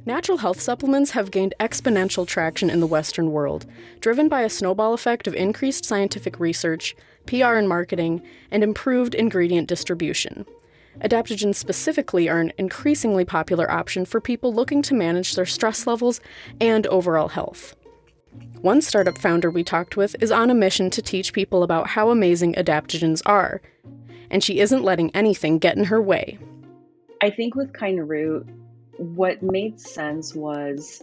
Natural health supplements have gained exponential traction in the Western world, driven by a snowball effect of increased scientific research, PR and marketing, and improved ingredient distribution. Adaptogens specifically are an increasingly popular option for people looking to manage their stress levels and overall health. One startup founder we talked with is on a mission to teach people about how amazing adaptogens are, and she isn't letting anything get in her way. I think with Kindroot, what made sense was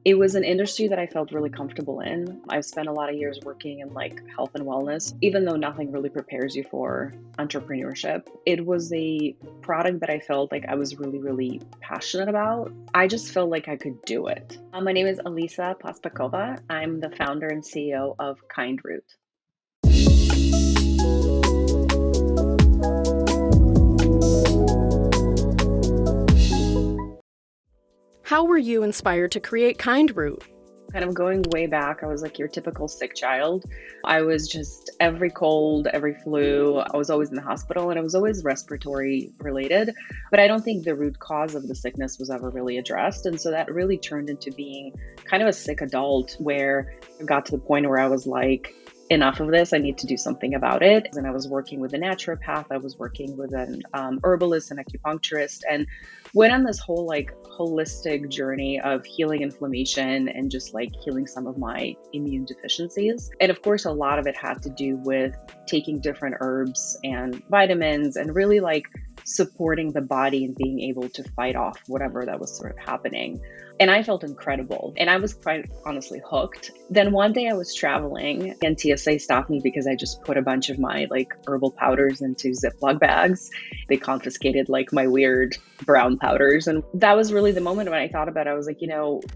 it was an industry that I felt really comfortable in. I've spent a lot of years working in health and wellness, even though nothing really prepares you for entrepreneurship. It was a product that I felt like I was really, really passionate about. I just felt like I could do it. My name is Alisa Pospekhova. I'm the founder and CEO of Kindroot. How were you inspired to create Kindroot? Kind of going way back, I was like your typical sick child. I was just every cold, every flu, I was always in the hospital, and it was always respiratory related. But I don't think the root cause of the sickness was ever really addressed. And so that really turned into being kind of a sick adult, where I got to the point where I was like, enough of this, I need to do something about it. And I was working with a naturopath, I was working with an herbalist and acupuncturist, and went on this whole holistic journey of healing inflammation and just healing some of my immune deficiencies. And of course, a lot of it had to do with taking different herbs and vitamins and really supporting the body and being able to fight off whatever that was sort of happening. And I felt incredible. And I was quite honestly hooked. Then one day I was traveling and TSA stopped me because I just put a bunch of my herbal powders into Ziploc bags. They confiscated my weird brown powders. And that was really the moment when I thought about it. I was like,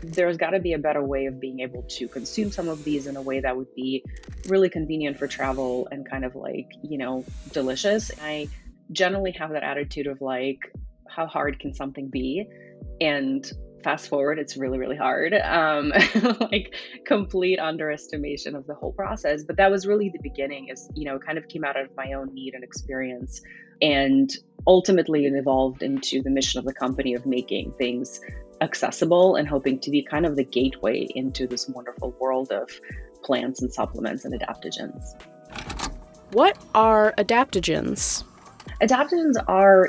there's got to be a better way of being able to consume some of these in a way that would be really convenient for travel and kind of delicious. I generally have that attitude of how hard can something be? And fast forward, it's really, really hard. Complete underestimation of the whole process. But that was really the beginning, is, kind of came out of my own need and experience. And ultimately it evolved into the mission of the company of making things accessible and hoping to be kind of the gateway into this wonderful world of plants and supplements and adaptogens. What are adaptogens? Adaptogens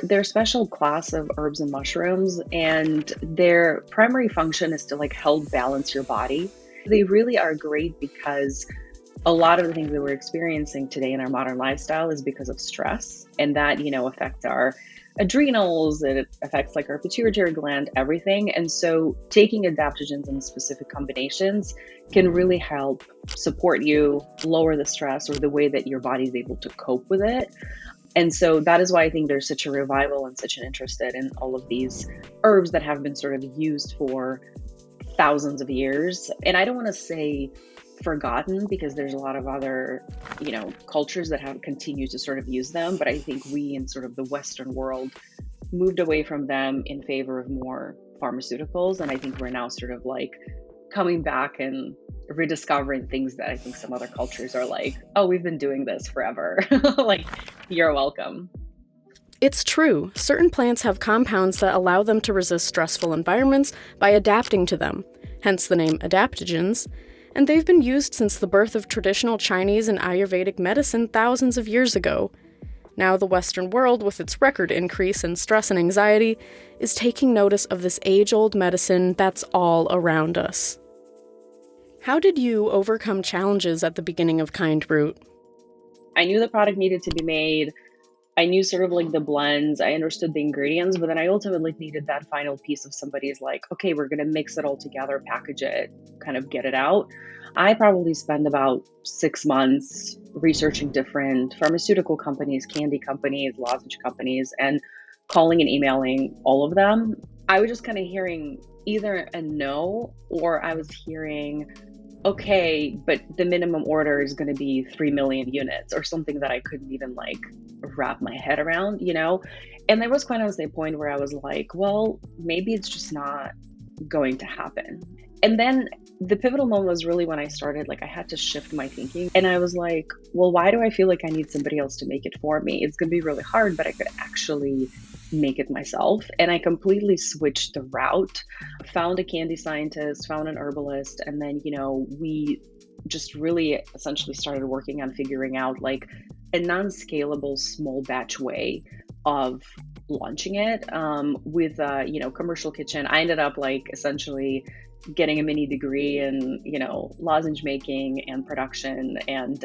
they're a special class of herbs and mushrooms, and their primary function is to help balance your body. They really are great because a lot of the things that we're experiencing today in our modern lifestyle is because of stress, and that, affects our adrenals, it affects our pituitary gland, everything. And so taking adaptogens in specific combinations can really help support you, lower the stress or the way that your body is able to cope with it. And so that is why I think there's such a revival and such an interest in all of these herbs that have been sort of used for thousands of years. And I don't want to say forgotten, because there's a lot of other, cultures that have continued to sort of use them. But I think we in sort of the Western world moved away from them in favor of more pharmaceuticals. And I think we're now sort of coming back and rediscovering things that I think some other cultures are oh, we've been doing this forever. You're welcome. It's true. Certain plants have compounds that allow them to resist stressful environments by adapting to them, hence the name adaptogens, and they've been used since the birth of traditional Chinese and Ayurvedic medicine thousands of years ago. Now the Western world, with its record increase in stress and anxiety, is taking notice of this age-old medicine that's all around us. How did you overcome challenges at the beginning of Kindroot? I knew the product needed to be made. I knew sort of the blends. I understood the ingredients, but then I ultimately needed that final piece of somebody's okay, we're going to mix it all together, package it, kind of get it out. I probably spent about 6 months researching different pharmaceutical companies, candy companies, lozenge companies, and calling and emailing all of them. I was just kind of hearing either a no, or I was hearing, okay, but the minimum order is going to be 3 million units, or something that I couldn't even wrap my head around, And there was quite honestly a point where I was well, maybe it's just not going to happen. And then the pivotal moment was really when I started, I had to shift my thinking. And I was well, why do I feel like I need somebody else to make it for me? It's going to be really hard, but I could actually make it myself. And I completely switched the route, found a candy scientist, found an herbalist, and then, we just really essentially started working on figuring out like a non-scalable small batch way of launching it with commercial kitchen. I ended up like essentially getting a mini degree in lozenge making and production and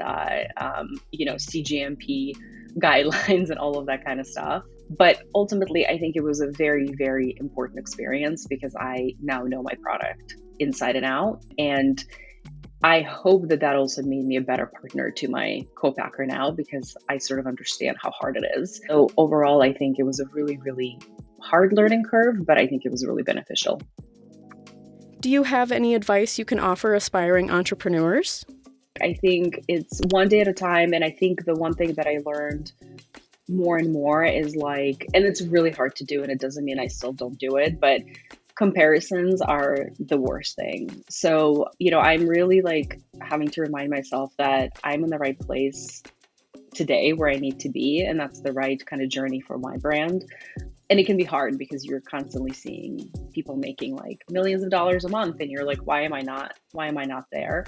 CGMP guidelines and all of that kind of stuff. But ultimately, I think it was a very, very important experience because I now know my product inside and out. And I hope that also made me a better partner to my co-packer now because I sort of understand how hard it is. So overall, I think it was a really, really hard learning curve, but I think it was really beneficial. Do you have any advice you can offer aspiring entrepreneurs? I think it's one day at a time. And I think the one thing that I learned more and more is like, and it's really hard to do, and it doesn't mean I still don't do it, but comparisons are the worst thing. So, I'm really like having to remind myself that I'm in the right place today where I need to be. And that's the right kind of journey for my brand. And it can be hard because you're constantly seeing people making like millions of dollars a month. And you're like, why am I not there?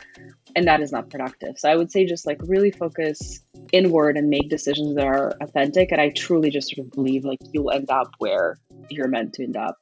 And that is not productive. So I would say just like really focus inward and make decisions that are authentic. And I truly just sort of believe like you'll end up where you're meant to end up.